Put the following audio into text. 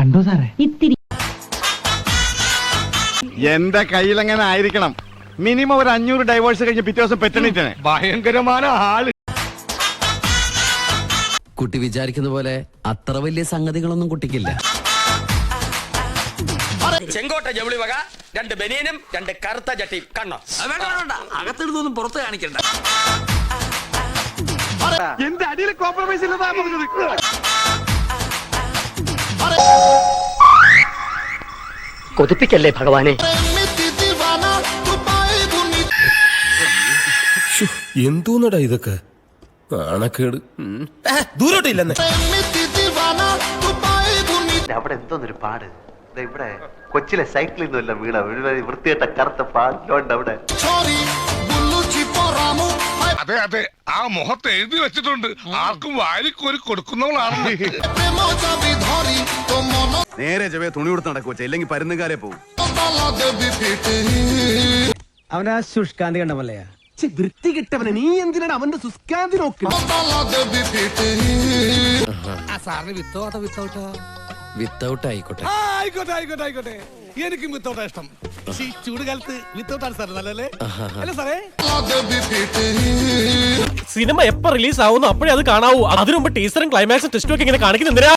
കണ്ടോ സാറേ? ഇത്തിരി എന്റെ കയ്യിലെങ്ങനെ ആയിരിക്കണം. മിനിമം ഒരു 500 ഡൈവേഴ്സ് കഴിഞ്ഞ് പിറ്റേ ദിവസം പെറ്റണിട്ടാണ്. ഭയങ്കരമായ ആള്. കുട്ടി വിചാരിക്കുന്ന പോലെ അത്ര വലിയ സംഗതികളൊന്നും കുട്ടിക്കില്ല. ചെങ്കോട്ട ജൗളി വക 2 ബനിയനും 2 കറുത്ത ചട്ടിയും കണ്ണോ. അകത്തെടുത്തൊന്നും പുറത്ത് കാണിക്കണ്ട. എന്റെ അടിയിൽ കോംപ്രമൈസ് ഇല്ലതാ പറഞ്ഞത്. കൊതിപ്പിക്കല്ലേ ഭഗവാനെ. എന്തോന്നടാ ഇതൊക്കെ കാണക്കേട്. ദൂരോട്ടില്ലെന്ന് അവിടെ എന്തോന്നൊരു പാട്. ഇവിടെ കൊച്ചിലെ സൈക്കിളിൽ നിന്നല്ല വീണ വൃത്തികെട്ട കറുത്ത പാടിലോണ്ട് അവിടെ. അതെ അതെ, ആ മുഖത്ത് എഴുതി വെച്ചിട്ടുണ്ട്, ആർക്കും വാരിക്കോരി കൊടുക്കുന്നവളാണ്. നേരെ ചെവേ തുണി കൊടുത്ത് നടക്കുവോ, ഇല്ലെങ്കിൽ പരുന്നുകാരെ പോകും. അവനാ ശുഷ്കാന്തി കണ്ട പോലെയാ. വൃത്തി കിട്ടവനെ നീ എന്തിനാണ് അവന്റെ ശുഷ്കാന്തി നോക്കി? വിത്തൗട്ട് ആയിക്കോട്ടെ. ആയിക്കോട്ടെ, എനിക്കും വിത്തോട്ടാ ഇഷ്ടം. ചൂട് കാലത്ത് വിത്തോട്ടാണ് സാർ നല്ലല്ലേ? അല്ല സാറേ, സിനിമ എപ്പോ റിലീസ് ആവുന്നു അപ്പോഴേ അത് കാണാവൂ. അതിനുമുമ്പ് ടീസറും ക്ലൈമാക്സും ടെസ്റ്റും ഒക്കെ ഇങ്ങനെ കാണിക്കുന്നെന്തിനാ?